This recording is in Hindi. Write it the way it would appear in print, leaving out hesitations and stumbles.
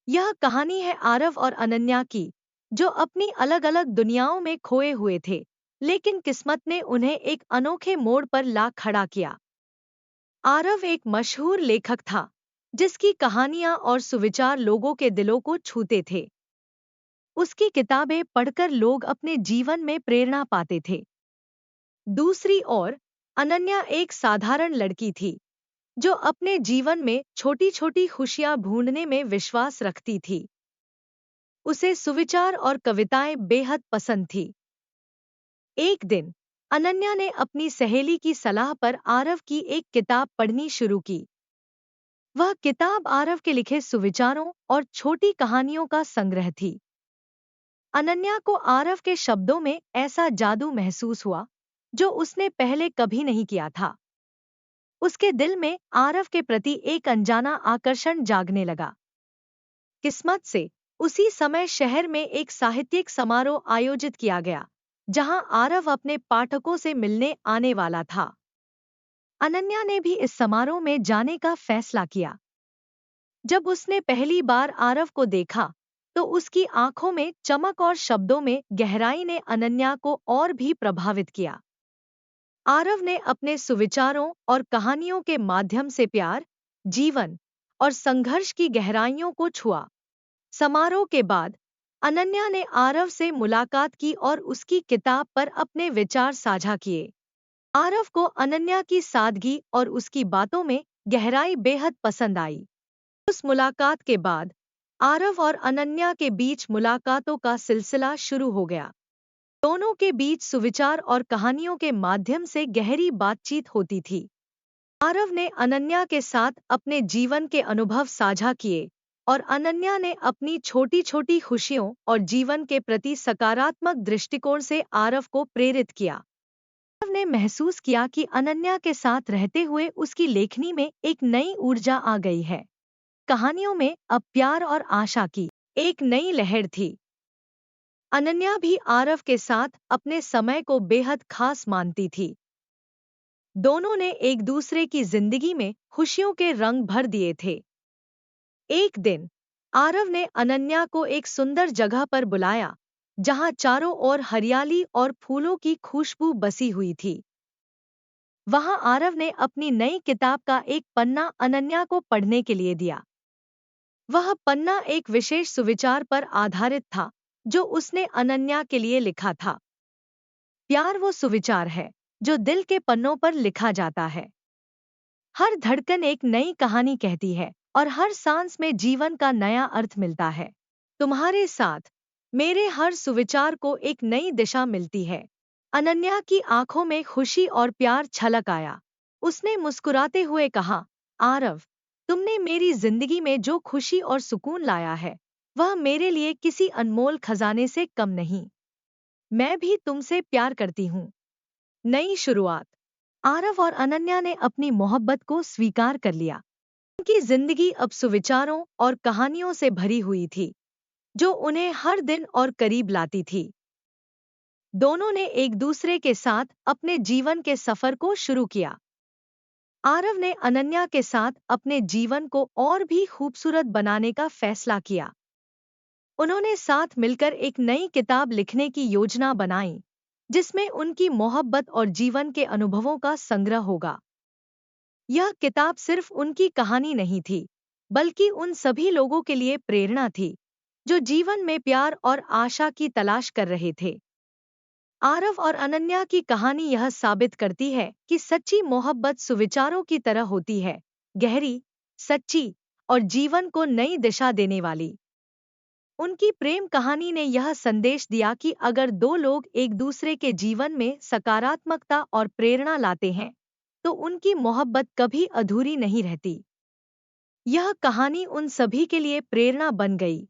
यह कहानी है आरव और अनन्या की, जो अपनी अलग अलग दुनियाओं में खोए हुए थे, लेकिन किस्मत ने उन्हें एक अनोखे मोड़ पर ला खड़ा किया। आरव एक मशहूर लेखक था, जिसकी कहानियां और सुविचार लोगों के दिलों को छूते थे। उसकी किताबें पढ़कर लोग अपने जीवन में प्रेरणा पाते थे। दूसरी ओर, अनन्या एक साधारण लड़की थी, जो अपने जीवन में छोटी छोटी खुशियां ढूंढने में विश्वास रखती थी। उसे सुविचार और कविताएं बेहद पसंद थी। एक दिन अनन्या ने अपनी सहेली की सलाह पर आरव की एक किताब पढ़नी शुरू की। वह किताब आरव के लिखे सुविचारों और छोटी कहानियों का संग्रह थी। अनन्या को आरव के शब्दों में ऐसा जादू महसूस हुआ, जो उसने पहले कभी नहीं किया था। उसके दिल में आरव के प्रति एक अनजाना आकर्षण जागने लगा। किस्मत से उसी समय शहर में एक साहित्यिक समारोह आयोजित किया गया, जहां आरव अपने पाठकों से मिलने आने वाला था। अनन्या ने भी इस समारोह में जाने का फैसला किया। जब उसने पहली बार आरव को देखा, तो उसकी आंखों में चमक और शब्दों में गहराई ने अनन्या को और भी प्रभावित किया। आरव ने अपने सुविचारों और कहानियों के माध्यम से प्यार, जीवन और संघर्ष की गहराइयों को छुआ। समारोह के बाद अनन्या ने आरव से मुलाकात की और उसकी किताब पर अपने विचार साझा किए। आरव को अनन्या की सादगी और उसकी बातों में गहराई बेहद पसंद आई। उस मुलाकात के बाद आरव और अनन्या के बीच मुलाकातों का सिलसिला शुरू हो गया। दोनों के बीच सुविचार और कहानियों के माध्यम से गहरी बातचीत होती थी। आरव ने अनन्या के साथ अपने जीवन के अनुभव साझा किए, और अनन्या ने अपनी छोटी छोटी खुशियों और जीवन के प्रति सकारात्मक दृष्टिकोण से आरव को प्रेरित किया। आरव ने महसूस किया कि अनन्या के साथ रहते हुए उसकी लेखनी में एक नई ऊर्जा आ गई है। कहानियों में अब प्यार और आशा की एक नई लहर थी। अनन्या भी आरव के साथ अपने समय को बेहद खास मानती थी। दोनों ने एक दूसरे की जिंदगी में खुशियों के रंग भर दिए थे। एक दिन आरव ने अनन्या को एक सुंदर जगह पर बुलाया, जहां चारों ओर हरियाली और फूलों की खुशबू बसी हुई थी। वहां आरव ने अपनी नई किताब का एक पन्ना अनन्या को पढ़ने के लिए दिया। वह पन्ना एक विशेष सुविचार पर आधारित था, जो उसने अनन्या के लिए लिखा था। प्यार वो सुविचार है जो दिल के पन्नों पर लिखा जाता है। हर धड़कन एक नई कहानी कहती है, और हर सांस में जीवन का नया अर्थ मिलता है। तुम्हारे साथ मेरे हर सुविचार को एक नई दिशा मिलती है। अनन्या की आंखों में खुशी और प्यार छलक आया। उसने मुस्कुराते हुए कहा, आरव, तुमने मेरी जिंदगी में जो खुशी और सुकून लाया है, वह मेरे लिए किसी अनमोल खजाने से कम नहीं। मैं भी तुमसे प्यार करती हूँ। नई शुरुआत। आरव और अनन्या ने अपनी मोहब्बत को स्वीकार कर लिया। उनकी जिंदगी अब सुविचारों और कहानियों से भरी हुई थी, जो उन्हें हर दिन और करीब लाती थी। दोनों ने एक दूसरे के साथ अपने जीवन के सफर को शुरू किया। आरव ने अनन्या के साथ अपने जीवन को और भी खूबसूरत बनाने का फैसला किया। उन्होंने साथ मिलकर एक नई किताब लिखने की योजना बनाई, जिसमें उनकी मोहब्बत और जीवन के अनुभवों का संग्रह होगा। यह किताब सिर्फ उनकी कहानी नहीं थी, बल्कि उन सभी लोगों के लिए प्रेरणा थी, जो जीवन में प्यार और आशा की तलाश कर रहे थे। आरव और अनन्या की कहानी यह साबित करती है कि सच्ची मोहब्बत सुविचारों की तरह होती है, गहरी, सच्ची और जीवन को नई दिशा देने वाली। उनकी प्रेम कहानी ने यह संदेश दिया कि अगर दो लोग एक दूसरे के जीवन में सकारात्मकता और प्रेरणा लाते हैं, तो उनकी मोहब्बत कभी अधूरी नहीं रहती। यह कहानी उन सभी के लिए प्रेरणा बन गई,